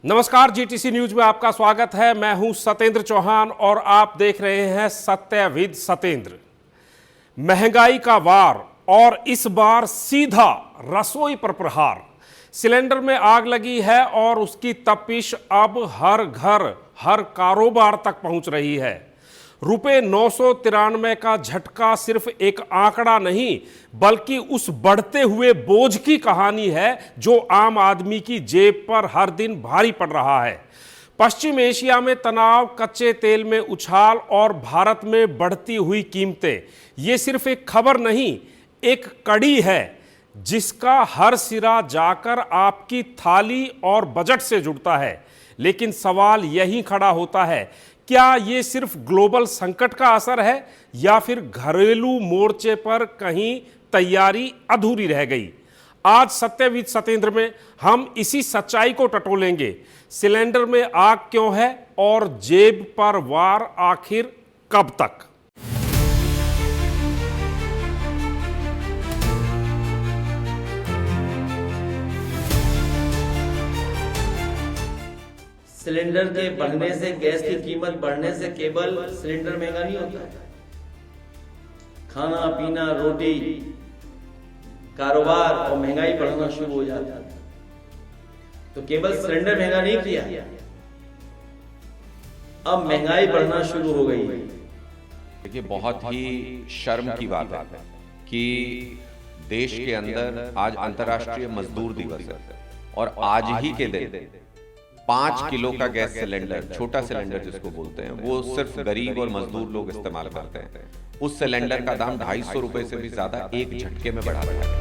नमस्कार, GTC news में आपका स्वागत है। मैं हूं सतेंद्र चौहान और आप देख रहे हैं सत्य विद सतेंद्र। महंगाई का वार और इस बार सीधा रसोई पर प्रहार। सिलेंडर में आग लगी है और उसकी तपिश अब हर घर हर कारोबार तक पहुंच रही है। रुपए 993 का झटका सिर्फ एक आंकड़ा नहीं बल्कि उस बढ़ते हुए बोझ की कहानी है जो आम आदमी की जेब पर हर दिन भारी पड़ रहा है। पश्चिम एशिया में तनाव, कच्चे तेल में उछाल और भारत में बढ़ती हुई कीमतें, ये सिर्फ एक खबर नहीं, एक कड़ी है जिसका हर सिरा जाकर आपकी थाली और बजट से जुड़ता है। लेकिन सवाल यही खड़ा होता है, क्या ये सिर्फ ग्लोबल संकट का असर है या फिर घरेलू मोर्चे पर कहीं तैयारी अधूरी रह गई? आज सत्य विद सतेंद्र में हम इसी सच्चाई को टटोलेंगे। सिलेंडर में आग क्यों है और जेब पर वार आखिर कब तक? सिलेंडर के बढ़ने से, गैस की कीमत बढ़ने से केवल सिलेंडर महंगा नहीं होता है। खाना पीना, रोटी, कारोबार और महंगाई बढ़ना शुरू हो जाता है। तो केवल सिलेंडर महंगा नहीं किया, अब महंगाई बढ़ना शुरू हो गई है। देखिए, बहुत ही शर्म की बात है कि देश के अंदर आज अंतर्राष्ट्रीय मजदूर दिवस है और आज ही के दिन 5 किलो का गैस सिलेंडर, छोटा सिलेंडर जिसको बोलते हैं, वो सिर्फ गरीब और मजदूर लोग इस्तेमाल करते हैं। उस सिलेंडर का दाम 250 रुपए से भी ज्यादा एक झटके में बढ़ा दिया गया।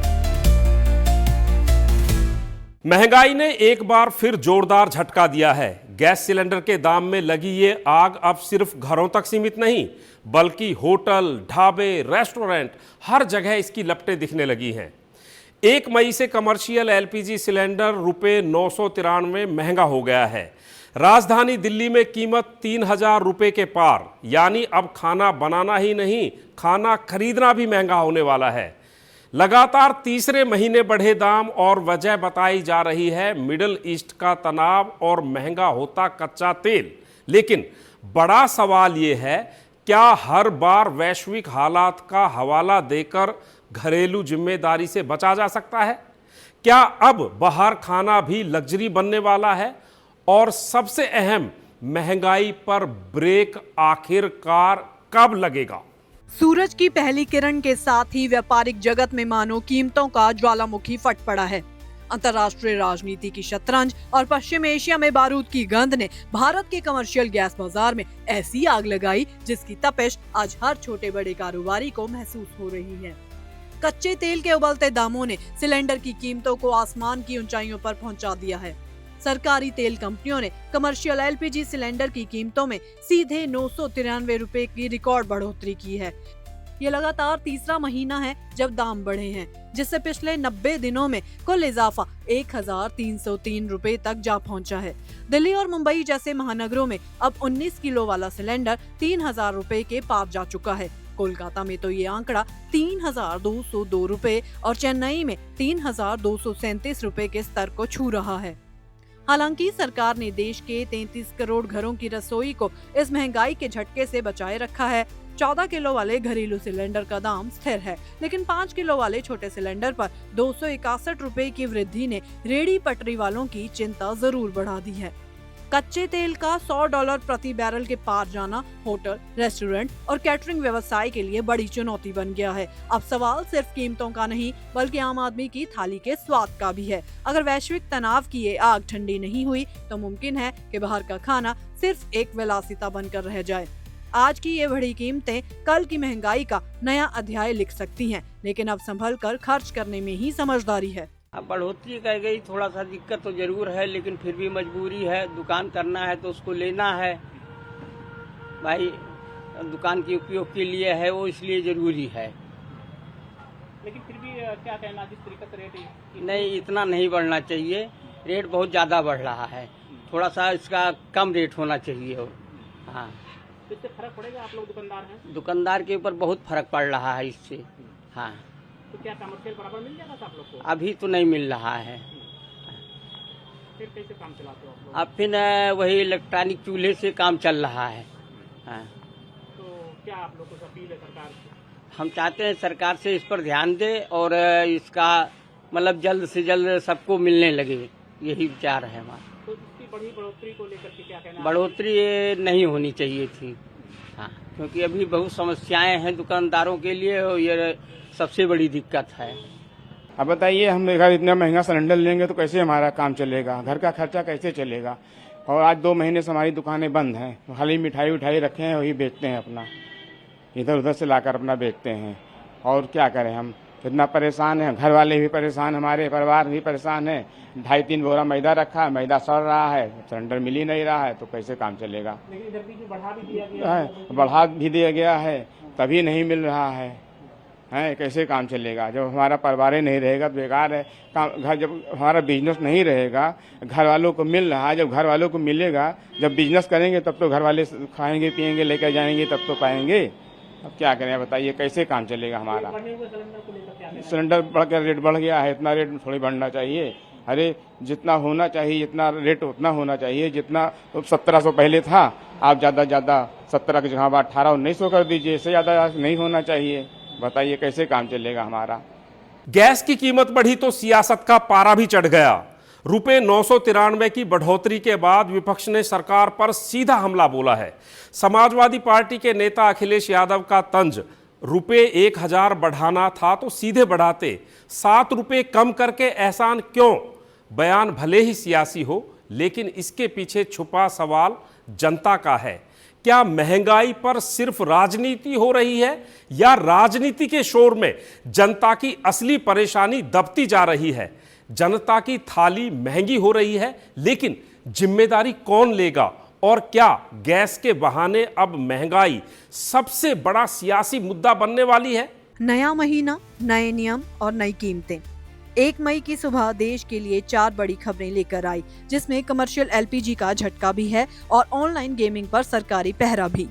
महंगाई ने एक बार फिर जोरदार झटका दिया है। गैस सिलेंडर के दाम में लगी ये आग अब सिर्फ घरों तक सीमित नहीं बल्कि होटल, ढाबे, रेस्टोरेंट, हर जगह इसकी लपटें दिखने लगी हैं। 1 मई से कमर्शियल एलपीजी सिलेंडर रुपए 993 महंगा हो गया है। राजधानी दिल्ली में कीमत 3000 रुपए के पार, यानी अब खाना बनाना ही नहीं, खाना खरीदना भी महंगा होने वाला है। लगातार तीसरे महीने बढ़े दाम और वजह बताई जा रही है मिडिल ईस्ट का तनाव और महंगा होता कच्चा तेल। लेकिन बड़ा सवाल यह है, क्या हर बार वैश्विक हालात का हवाला देकर घरेलू जिम्मेदारी से बचा जा सकता है? क्या अब बाहर खाना भी लग्जरी बनने वाला है? और सबसे अहम, महंगाई पर ब्रेक आखिरकार कब लगेगा? सूरज की पहली किरण के साथ ही व्यापारिक जगत में मानो कीमतों का ज्वालामुखी फट पड़ा है। अंतर्राष्ट्रीय राजनीति की शतरंज और पश्चिम एशिया में बारूद की गंध ने भारत के कमर्शियल गैस बाजार में ऐसी आग लगाई जिसकी तपिश आज हर छोटे बड़े कारोबारी को महसूस हो रही है। कच्चे तेल के उबलते दामों ने सिलेंडर की कीमतों को आसमान की ऊंचाइयों पर पहुंचा दिया है। सरकारी तेल कंपनियों ने कमर्शियल एलपीजी सिलेंडर की कीमतों में सीधे 993 रुपए की रिकॉर्ड बढ़ोतरी की है। ये लगातार तीसरा महीना है जब दाम बढ़े हैं, जिससे पिछले 90 दिनों में कुल इजाफा 1303 रुपए तक जा पहुंचा है। दिल्ली और मुंबई जैसे महानगरों में अब 19 किलो वाला सिलेंडर 3000 रुपए के पार जा चुका है। कोलकाता में तो ये आंकड़ा 3202 रुपए और चेन्नई में 3237 रुपए के स्तर को छू रहा है। हालांकि सरकार ने देश के 33 करोड़ घरों की रसोई को इस महंगाई के झटके से बचाए रखा है। 14 किलो वाले घरेलू सिलेंडर का दाम स्थिर है, लेकिन 5 किलो वाले छोटे सिलेंडर पर 261 रुपए की वृद्धि ने रेहड़ी पटरी वालों की चिंता जरूर बढ़ा दी है। कच्चे तेल का $100 प्रति बैरल के पार जाना होटल, रेस्टोरेंट और कैटरिंग व्यवसाय के लिए बड़ी चुनौती बन गया है। अब सवाल सिर्फ कीमतों का नहीं बल्कि आम आदमी की थाली के स्वाद का भी है। अगर वैश्विक तनाव की ये आग ठंडी नहीं हुई तो मुमकिन है कि बाहर का खाना सिर्फ एक विलासिता बनकर रह जाए। आज की ये बढ़ी कीमतें कल की महंगाई का नया अध्याय लिख सकती हैं, लेकिन अब संभल कर खर्च करने में ही समझदारी है। अब बढ़ोतरी कह गई, थोड़ा सा दिक्कत तो जरूर है, लेकिन फिर भी मजबूरी है। दुकान करना है तो उसको लेना है भाई, दुकान के उपयोग के लिए है वो, इसलिए जरूरी है। लेकिन फिर भी क्या कहना, जिस तरीके से रेट नहीं, इतना नहीं बढ़ना चाहिए। रेट बहुत ज़्यादा बढ़ रहा है, थोड़ा सा इसका कम रेट होना चाहिए। हाँ, इससे फर्क पड़ेगा? आप लोग दुकानदार हैं, दुकानदार के ऊपर बहुत फर्क पड़ रहा है इससे। हाँ, तो क्या कमर्शियल बराबर मिल जाएगा आप लोग को? अभी तो नहीं मिल रहा है। फिर कैसे काम चलाते हो आप लोग? अब फिर वही इलेक्ट्रॉनिक चूल्हे से काम चल रहा है। हाँ। तो क्या आप लोग को अपील है सरकार से? हम चाहते हैं सरकार से इस पर ध्यान दे और इसका मतलब जल्द से जल्द सबको मिलने लगे, यही विचार है हमारा। तो इसकी बढ़ोतरी को लेकर के क्या कहना है? बढ़ोतरी नहीं होनी चाहिए थी। हाँ, क्योंकि अभी बहुत समस्याएं हैं दुकानदारों के लिए और ये सबसे बड़ी दिक्कत है। अब बताइए, हम अगर इतना महंगा सिलेंडर लेंगे तो कैसे हमारा काम चलेगा, घर का खर्चा कैसे चलेगा। और आज 2 महीने से हमारी दुकानें बंद हैं, खाली मिठाई उठाई रखे हैं, वही बेचते हैं, अपना इधर उधर से लाकर अपना बेचते हैं। और क्या करें, हम इतना परेशान हैं, घर वाले भी परेशान, हमारे परिवार भी परेशान है। 2.5-3 बोरा मैदा रखा है, मैदा सड़ रहा है, सिलेंडर मिल ही नहीं रहा है, तो कैसे काम चलेगा। लेकिन इधर बीच में बढ़ा भी दिया गया है, बढ़ा भी दिया गया है, तभी नहीं मिल रहा है, कैसे काम चलेगा। जब हमारा परिवार ही नहीं रहेगा तो बेकार है काम। घर जब हमारा बिजनेस नहीं रहेगा, घर वालों को मिल रहा है, जब घर वालों को मिलेगा, जब बिजनेस करेंगे तब तो घर वाले खाएंगे पिएंगे लेकर जाएंगे, तब तो पाएंगे। अब क्या करें बताइए, कैसे काम चलेगा हमारा। सिलेंडर बढ़कर रेट बढ़ गया है, इतना रेट थोड़ी बढ़ना चाहिए। अरे जितना होना चाहिए, जितना रेट उतना होना चाहिए। जितना 1700 पहले था, आप ज़्यादा 17 की जगह 1800-1900 कर दीजिए, इससे ज़्यादा नहीं होना चाहिए। बताइए कैसे काम चलेगा हमारा। गैस की कीमत बढ़ी तो सियासत का पारा भी चढ़ गया। रुपए 993 की बढ़ोतरी के बाद विपक्ष ने सरकार पर सीधा हमला बोला है। समाजवादी पार्टी के नेता अखिलेश यादव का तंज, रुपए 1000 बढ़ाना था तो सीधे बढ़ाते, 7 रुपए कम करके एहसान क्यों। बयान भले ही सियासी हो, लेकिन इसके पीछे छुपा सवाल जनता का है। क्या महंगाई पर सिर्फ राजनीति हो रही है या राजनीति के शोर में जनता की असली परेशानी दबती जा रही है। जनता की थाली महंगी हो रही है, लेकिन जिम्मेदारी कौन लेगा। और क्या गैस के बहाने अब महंगाई सबसे बड़ा सियासी मुद्दा बनने वाली है। नया महीना, नए नियम और नई कीमतें। 1 मई की सुबह देश के लिए 4 बड़ी खबरें लेकर आई, जिसमें कमर्शियल एलपीजी का झटका भी है और ऑनलाइन गेमिंग पर सरकारी पहरा भी।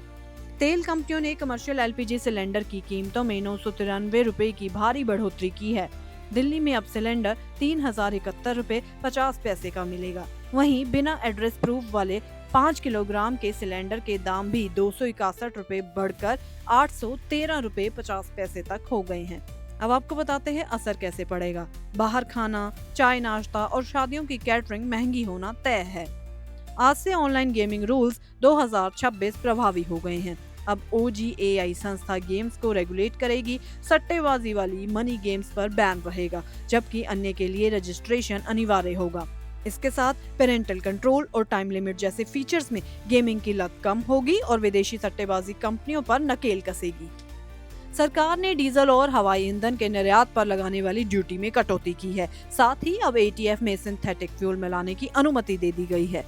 तेल कंपनियों ने कमर्शियल एलपीजी सिलेंडर की कीमतों में 993 रुपए की भारी बढ़ोतरी की है। दिल्ली में अब सिलेंडर 3071 रुपए 50 पैसे का मिलेगा। वहीं बिना एड्रेस प्रूफ वाले 5 किलोग्राम के सिलेंडर के दाम भी 261 रुपए बढ़कर 813 रुपए 50 पैसे तक हो गए हैं। अब आपको बताते हैं असर कैसे पड़ेगा। बाहर खाना, चाय नाश्ता और शादियों की कैटरिंग महंगी होना तय है। आज से ऑनलाइन गेमिंग रूल्स 2026 प्रभावी हो गए हैं। अब OGAI संस्था गेम्स को रेगुलेट करेगी। सट्टेबाजी वाली मनी गेम्स पर बैन रहेगा, जबकि अन्य के लिए रजिस्ट्रेशन अनिवार्य होगा। इसके साथ पेरेंटल कंट्रोल और टाइम लिमिट जैसे फीचर्स में गेमिंग की लत कम होगी और विदेशी सट्टेबाजी कंपनियों पर नकेल कसेगी। सरकार ने डीजल और हवाई ईंधन के निर्यात पर लगाने वाली ड्यूटी में कटौती की है। साथ ही अब ATF में सिंथेटिक फ्यूल मिलाने की अनुमति दे दी गई है।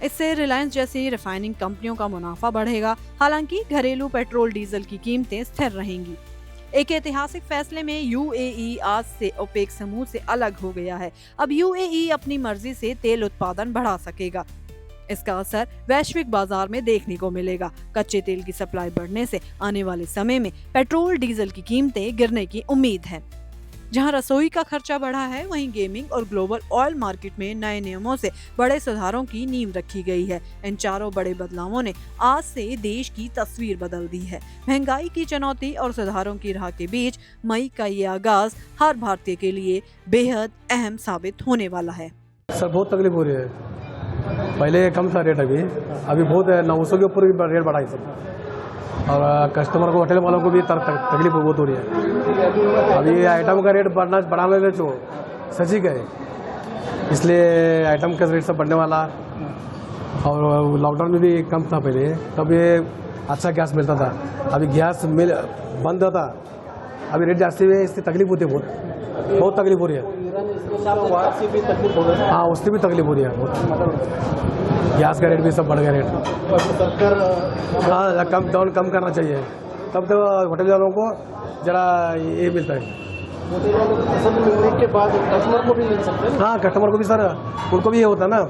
इससे रिलायंस जैसी रिफाइनिंग कंपनियों का मुनाफा बढ़ेगा। हालांकि घरेलू पेट्रोल डीजल की कीमतें स्थिर रहेंगी। एक ऐतिहासिक फैसले में UAE आज से ओपेक समूह से अलग हो गया है। अब UAE अपनी मर्जी से तेल उत्पादन बढ़ा सकेगा। इसका असर वैश्विक बाजार में देखने को मिलेगा। कच्चे तेल की सप्लाई बढ़ने से आने वाले समय में पेट्रोल डीजल की कीमतें गिरने की उम्मीद है। जहां रसोई का खर्चा बढ़ा है, वहीं गेमिंग और ग्लोबल ऑयल मार्केट में नए नियमों से बड़े सुधारों की नींव रखी गई है। इन चारों बड़े बदलावों ने आज से देश की तस्वीर बदल दी है। महंगाई की चुनौती और सुधारों की राह के बीच मई का ये आगाज हर भारतीय के लिए बेहद अहम साबित होने वाला है। सर बहुत तकलीफ हो रही है। पहले कम था रेट, अभी बहुत 900 के ऊपर रेट बढ़ा है सर। और कस्टमर को, होटल वालों को भी तकलीफ बहुत हो रही है। अभी आइटम का रेट बढ़ाने जो सही गए, इसलिए आइटम का रेट सब बढ़ने वाला। और लॉकडाउन में भी कम था पहले, तब ये अच्छा गैस मिलता था। अभी गैस मिल बंद था, अभी रेट जास्ती है, इससे तकलीफ होती है, बहुत तकलीफ हो रही है। हाँ, उससे भी तकलीफ हो रही है बहुत। गैस का रेट भी सब बढ़ गया रेट। हाँ, कम करना चाहिए, तब तो होटल वालों को जरा ये मिलता है। के बाद कस्टमर को भी मिल सकता है। हाँ, कस्टमर को भी सर, उनको भी ये होता है ना,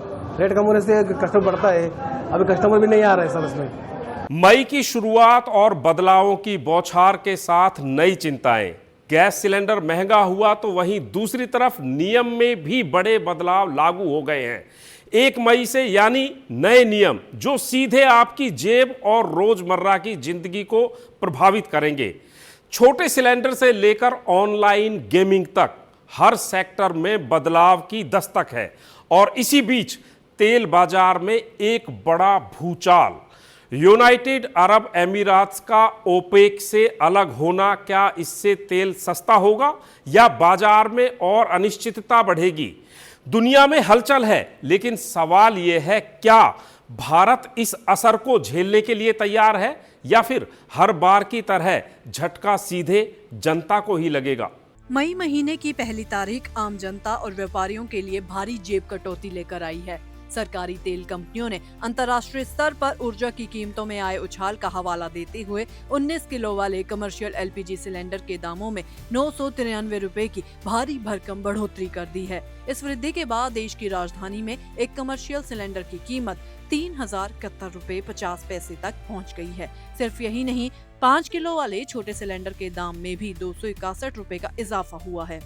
रेट कम होने से कस्टमर बढ़ता है। अभी कस्टमर भी नहीं आ रहा है सर इसमें। मई की शुरुआत और बदलावों की बौछार के साथ नई चिंताएं। गैस सिलेंडर महंगा हुआ तो वहीं दूसरी तरफ नियम में भी बड़े बदलाव लागू हो गए हैं 1 मई से, यानी नए नियम जो सीधे आपकी जेब और रोजमर्रा की जिंदगी को प्रभावित करेंगे। छोटे सिलेंडर से लेकर ऑनलाइन गेमिंग तक हर सेक्टर में बदलाव की दस्तक है। और इसी बीच तेल बाजार में एक बड़ा भूचाल। यूनाइटेड अरब अमीरात्स का ओपेक से अलग होना, क्या इससे तेल सस्ता होगा या बाजार में और अनिश्चितता बढ़ेगी? दुनिया में हलचल है, लेकिन सवाल यह है क्या भारत इस असर को झेलने के लिए तैयार है या फिर हर बार की तरह झटका सीधे जनता को ही लगेगा? मई महीने की पहली तारीख आम जनता और व्यापारियों के लिए भारी जेब कटौती लेकर आई है। सरकारी तेल कंपनियों ने अंतर्राष्ट्रीय स्तर पर ऊर्जा की कीमतों में आए उछाल का हवाला देते हुए 19 किलो वाले कमर्शियल एलपीजी सिलेंडर के दामों में 993 रुपए की भारी भरकम बढ़ोतरी कर दी है। इस वृद्धि के बाद देश की राजधानी में एक कमर्शियल सिलेंडर की कीमत 3071 रुपए 50 पैसे तक पहुंच गई है। सिर्फ यही नहीं, 5 किलो वाले छोटे सिलेंडर के दाम में भी 261 रुपए का इजाफा हुआ है।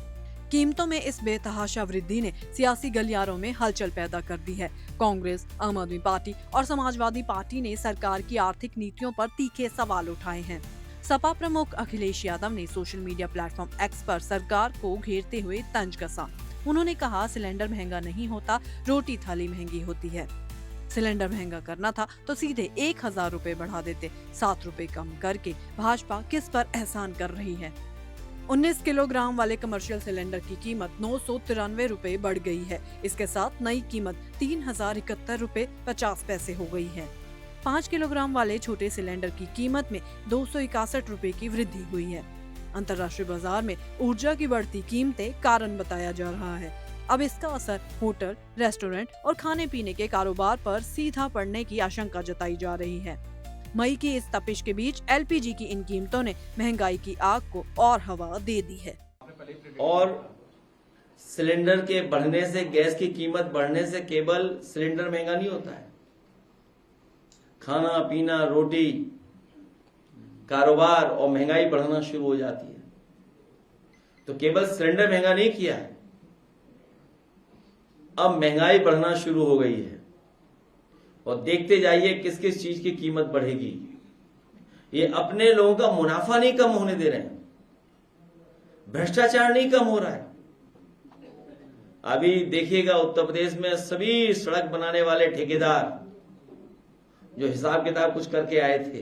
कीमतों में इस बेतहाशा वृद्धि ने सियासी गलियारों में हलचल पैदा कर दी है। कांग्रेस, आम आदमी पार्टी और समाजवादी पार्टी ने सरकार की आर्थिक नीतियों पर तीखे सवाल उठाए हैं। सपा प्रमुख अखिलेश यादव ने सोशल मीडिया प्लेटफॉर्म एक्स पर सरकार को घेरते हुए तंज कसा। उन्होंने कहा, सिलेंडर महंगा नहीं होता, रोटी थाली महंगी होती है। सिलेंडर महंगा करना था तो सीधे 1000 रुपए बढ़ा देते। 7 रुपए कम करके भाजपा किस पर एहसान कर रही है? 19 किलोग्राम वाले कमर्शियल सिलेंडर की कीमत 993 रुपए बढ़ गई है। इसके साथ नई कीमत 3071 रुपए 50 पैसे हो गई है। 5 किलोग्राम वाले छोटे सिलेंडर की कीमत में 261 रुपए की वृद्धि हुई है। अंतर्राष्ट्रीय बाजार में ऊर्जा की बढ़ती कीमतें कारण बताया जा रहा है। अब इसका असर होटल, रेस्टोरेंट और खाने पीने के कारोबार पर सीधा पड़ने की आशंका जताई जा रही है। मई की इस तपिश के बीच एलपीजी की इन कीमतों ने महंगाई की आग को और हवा दे दी है। और सिलेंडर के बढ़ने से, गैस की कीमत बढ़ने से केवल सिलेंडर महंगा नहीं होता है। खाना पीना, रोटी, कारोबार और महंगाई बढ़ना शुरू हो जाती है। तो केवल सिलेंडर महंगा नहीं किया है, अब महंगाई बढ़ना शुरू हो गई है। और देखते जाइए किस किस चीज की कीमत बढ़ेगी। ये अपने लोगों का मुनाफा नहीं कम होने दे रहे हैं, भ्रष्टाचार नहीं कम हो रहा है। अभी देखिएगा उत्तर प्रदेश में सभी सड़क बनाने वाले ठेकेदार जो हिसाब किताब कुछ करके आए थे,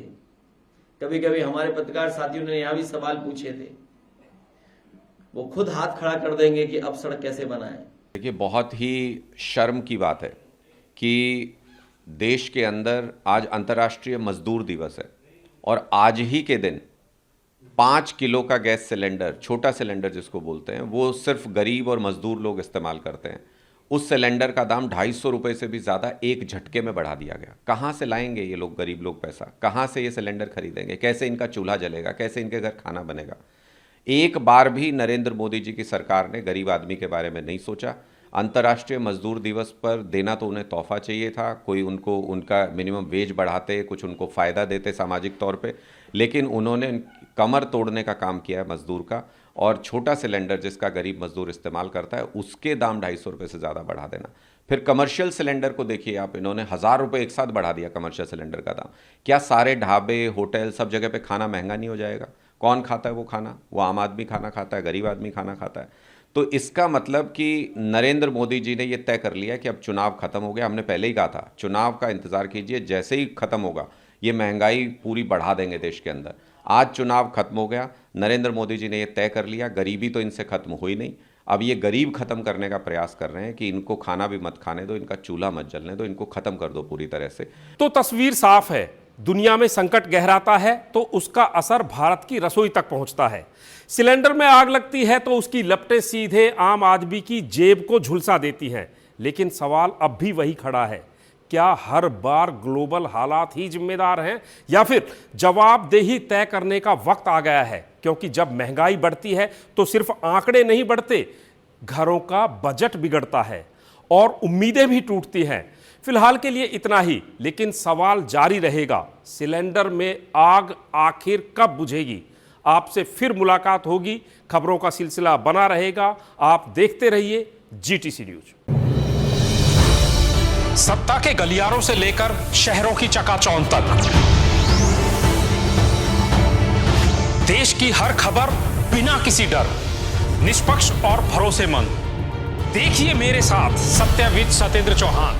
कभी कभी हमारे पत्रकार साथियों ने यहां भी सवाल पूछे थे, वो खुद हाथ खड़ा कर देंगे कि अब सड़क कैसे बनाएं। देखिए, बहुत ही शर्म की बात है कि देश के अंदर आज अंतर्राष्ट्रीय मजदूर दिवस है और आज ही के दिन 5 किलो का गैस सिलेंडर, छोटा सिलेंडर जिसको बोलते हैं, वो सिर्फ गरीब और मजदूर लोग इस्तेमाल करते हैं। उस सिलेंडर का दाम 250 रुपये से भी ज़्यादा एक झटके में बढ़ा दिया गया। कहाँ से लाएंगे ये लोग, गरीब लोग पैसा? कहाँ से ये सिलेंडर खरीदेंगे? कैसे इनका चूल्हा जलेगा? कैसे इनके घर खाना बनेगा? एक बार भी नरेंद्र मोदी जी की सरकार ने गरीब आदमी के बारे में नहीं सोचा। अंतर्राष्ट्रीय मजदूर दिवस पर देना तो उन्हें तोहफा चाहिए था, कोई उनको उनका मिनिमम वेज बढ़ाते, कुछ उनको फ़ायदा देते सामाजिक तौर पे, लेकिन उन्होंने कमर तोड़ने का काम किया है मजदूर का। और छोटा सिलेंडर जिसका गरीब मजदूर इस्तेमाल करता है, उसके दाम 250 रुपये से ज़्यादा बढ़ा देना। फिर कमर्शियल सिलेंडर को देखिए आप, इन्होंने 1000 रुपये एक साथ बढ़ा दिया कमर्शियल सिलेंडर का दाम। क्या सारे ढाबे, होटल, सब जगह पे खाना महंगा नहीं हो जाएगा? कौन खाता है वो खाना? वो आम आदमी खाना खाता है, गरीब आदमी खाना खाता है। तो इसका मतलब कि नरेंद्र मोदी जी ने ये तय कर लिया कि अब चुनाव खत्म हो गया। हमने पहले ही कहा था, चुनाव का इंतजार कीजिए, जैसे ही खत्म होगा ये महंगाई पूरी बढ़ा देंगे देश के अंदर। आज चुनाव खत्म हो गया, नरेंद्र मोदी जी ने ये तय कर लिया, गरीबी तो इनसे खत्म हो ही नहीं। अब ये गरीब खत्म करने का प्रयास कर रहे हैं कि इनको खाना भी मत खाने दो, इनका चूल्हा मत जलने दो, इनको खत्म कर दो पूरी तरह से। तो तस्वीर साफ है, दुनिया में संकट गहराता है तो उसका असर भारत की रसोई तक पहुंचता है। सिलेंडर में आग लगती है तो उसकी लपटें सीधे आम आदमी की जेब को झुलसा देती हैं। लेकिन सवाल अब भी वही खड़ा है, क्या हर बार ग्लोबल हालात ही जिम्मेदार हैं या फिर जवाबदेही तय करने का वक्त आ गया है? क्योंकि जब महंगाई बढ़ती है तो सिर्फ आंकड़े नहीं बढ़ते, घरों का बजट बिगड़ता है और उम्मीदें भी टूटती हैं। फिलहाल के लिए इतना ही, लेकिन सवाल जारी रहेगा, सिलेंडर में आग आखिर कब बुझेगी? आपसे फिर मुलाकात होगी। खबरों का सिलसिला बना रहेगा, आप देखते रहिए GTC न्यूज। सत्ता के गलियारों से लेकर शहरों की चकाचौंध तक, देश की हर खबर बिना किसी डर, निष्पक्ष और भरोसेमंद। देखिए मेरे साथ सत्यविद सतेंद्र चौहान।